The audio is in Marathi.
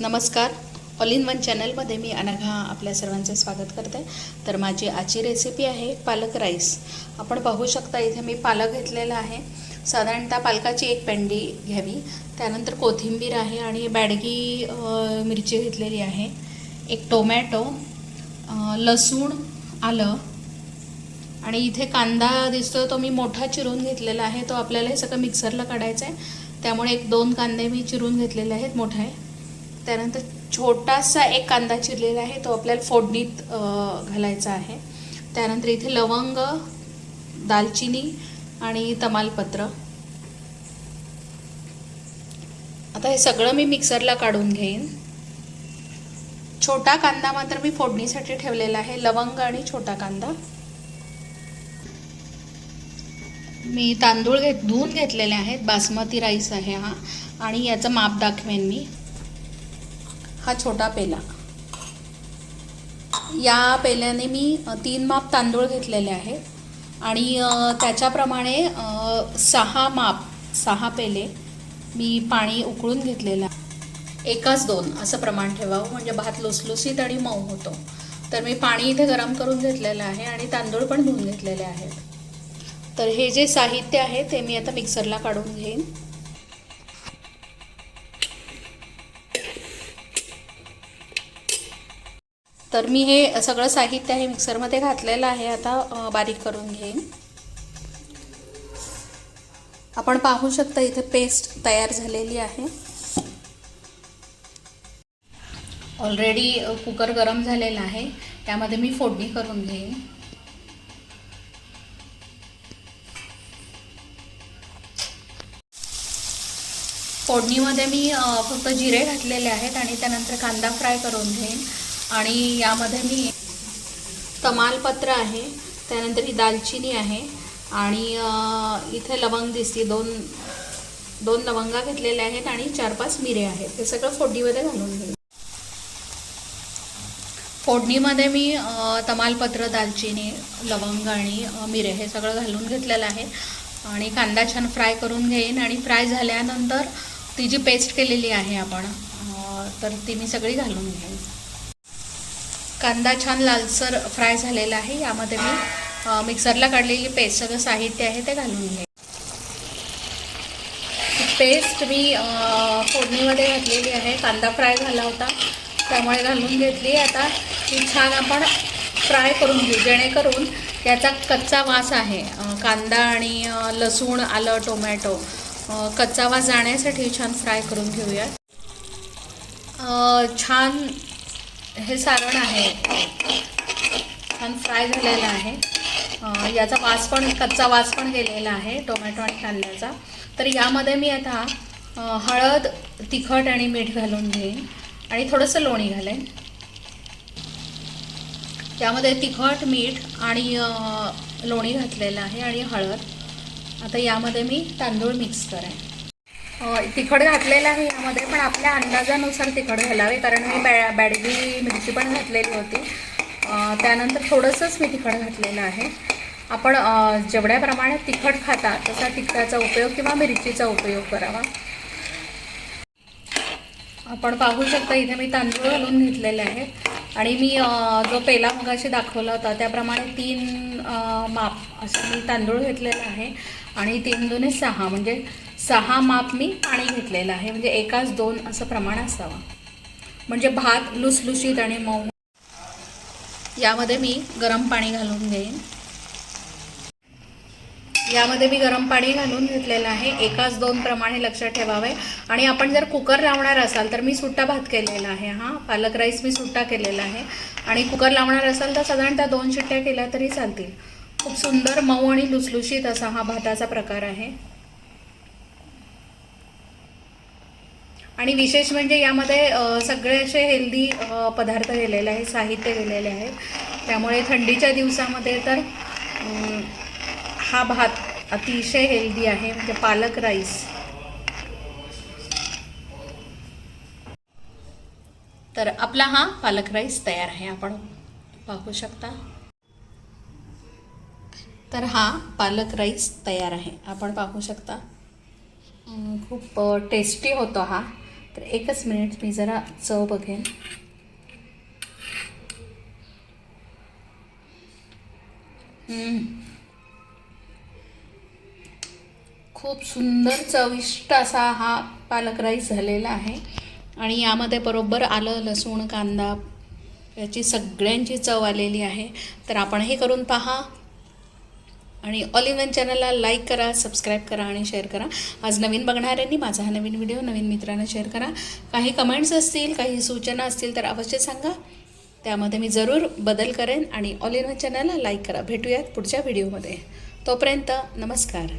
नमस्कार. ऑल इन वन चॅनलमध्ये मी अनघा आपल्या सर्वांचे स्वागत करते. तर माझी आजची रेसिपी आहे पालक राईस. आपण पाहू शकता इथे मी पालक घेतलेला आहे. साधारणतः पालकाची एक पेंडी घ्यावी. त्यानंतर कोथिंबीर आहे आणि बॅडगी मिरची घेतलेली आहे. एक टोमॅटो, लसूण, आलं आणि इथे कांदा दिसतो तो मी मोठा चिरून घेतलेला आहे. तो आपल्याला हे सगळं मिक्सरला काढायचं आहे. त्यामुळे एक 2 कांदे मी चिरून घेतलेले आहेत मोठे. त्यानंतर छोटासा एक कांदा चिरलेला आहे, तो आपल्याला फोडणीत घालायचा आहे. त्यानंतर इथे लवंग, दालचिनी आणि तमालपत्र. आता हे सगळं मी मिक्सरला काढून घेईन. छोटा कांदा मात्र मी फोडणीसाठी ठेवलेला आहे. लवंग आणि छोटा कांदा. मी तांदूळ धुवून घेतलेले आहेत. बासमती राईस आहे हा. आणि याचं माप दाखवेन मी. हा छोटा पेला. या पेल्याने मी 3 माप तांदूळ घेतलेले आहेत आणि त्याच्याप्रमाणे 6 पेले मी पाणी उकळून घेतलेलं आहे. 1-2 असं प्रमाण ठेवावं, म्हणजे भात लुसलुसीत आणि मऊ होतो. तर मी पाणी इथे गरम करून घेतलेलं आहे आणि तांदूळ पण धुवून घेतलेले आहेत. तर हे जे साहित्य आहे ते मी आता मिक्सरला काढून घेईन. तर मी हे सगळं साहित्य आहे मिक्सरमध्ये घातलेलं आहे. आता बारीक करून घेईन. आपण पाहू शकता इथे पेस्ट तयार झालेली आहे. ऑलरेडी कुकर गरम झालेला आहे. त्यामध्ये मी फोडणी करून घेईन. फोडणीमध्ये मी फक्त जिरे घातलेले आहेत आणि त्यानंतर कांदा फ्राय करून घेईन. आणि यामध्ये मी तमालपत्र आहे, त्यानंतर ही दालचिनी आहे आणि इथे लवंग दिसते. दोन लवंगा घेतलेल्या आहेत आणि 4-5 मिरे आहेत. हे सगळं फोडणीमध्ये घालून घेईन. फोडणीमध्ये मी तमालपत्र, दालचिनी, लवंग आणि मिरे हे सगळं घालून घेतलेलं आहे आणि कांदा छान फ्राय करून घेईन. आणि फ्राय झाल्यानंतर ती जी पेस्ट केलेली आहे आपण, तर ती मी सगळी घालून घेईन. कांदा छान लालसर फ्राय झालेला आहे. यामध्ये मी मिक्सरला काढलेली पेस्ट, सगळं साहित्य आहे ते घालून घेईन. पेस्ट मी फोडणीमध्ये घातलेली आहे. कांदा फ्राय झाला होता त्यामुळे घालून घेतली. आता ती छान आपण फ्राय करून घेऊ, जेणेकरून याचा कच्चा वास आहे, कांदा आणि लसूण, आलं, टोमॅटो, कच्चा वास जाण्यासाठी छान फ्राय करून घेऊया. छान हे सारण आहे, छान फ्राय झालेलं आहे. याचा वास पण, कच्चा वास पण गेलेला आहे टोमॅटो आणि कांद्याचा. तर यामध्ये मी आता हळद, तिखट आणि मीठ घालून घेईन आणि थोडंसं लोणी घालेन. यामध्ये तिखट, मीठ आणि लोणी घातलेलं आहे आणि हळद. आता यामध्ये मी तांदूळ मिक्स करेन. तिखट घातलेलं आहे यामध्ये, पण आपल्या अंदाजानुसार तिखट घालावे, कारण मी बॅडगी मिरची पण घातलेली होती. त्यानंतर थोडंसंच मी तिखट घातलेलं आहे. आपण जेवढ्या प्रमाणात तिखट खाता तसा तिखटाचा उपयोग किंवा मिरचीचा उपयोग करावा. आपण पाहू शकता इथे मी तांदूळ घालून घेतलेले आहेत आणि मी जो पेला मगाशी दाखवला होता त्याप्रमाणे 3 माप असं मी तांदूळ घेतलेलं आहे आणि 3 दुने 6, म्हणजे 6 माप मी पाणी घेतलेलं आहे. म्हणजे 1-2 असं प्रमाण असावं, म्हणजे भात लुसलुशीत आणि मऊ. यामध्ये मी गरम पाणी घालून घेईन. यामध्ये मी गरम पाणी घालून घेतलेलं आहे. 1-2 प्रमाणे लक्षात ठेवावे. आणि आपण जर कुकर लावणार असाल तर मी सुट्टा भात केलेला आहे. पालक राईस मी सुट्टा केलेला आहे. आणि कुकर लावणार असाल तर साधारणतः 2 शिट्ट्या केल्या तरी चालतील. खूप सुंदर मऊ आणि लुसलुशीत असा हा भाताचा प्रकार आहे. आणि विशेष म्हणजे यामध्ये सगळे असे हेल्दी पदार्थ गेलेले आहेत, साहित्य गेलेले आहेत. त्यामुळे थंडीच्या दिवसामध्ये तर हा भात अतिशय हेल्दी आहे, म्हणजे पालक राईस. तर आपला हा पालक राईस तयार आहे. आपण पाहू शकता. तर हा पालक राईस तयार आहे. आपण पाहू शकता. खूप टेस्टी होतो हा. तर एकच मिनिट मी जरा चव बघेन. खूप सुंदर चविष्ट असा हा पालक राईस झालेला आहे. आणि यामध्ये बरोबर आलं, लसूण, कांदा याची सगळ्यांची चव आलेली आहे. तर आपण हे करून पहा आणि ऑल इन वन चॅनलला लाईक करा, सबस्क्राईब करा आणि शेअर करा. आज नवीन बघणाऱ्यांनी माझा हा नवीन व्हिडिओ नवीन मित्रांना शेअर करा. काही कमेंट्स असतील, काही सूचना असतील तर अवश्य सांगा, त्यामध्ये मी जरूर बदल करेन. आणि ऑल इन वन चॅनलला लाईक करा. भेटूयात पुढच्या व्हिडिओमध्ये. तोपर्यंत नमस्कार.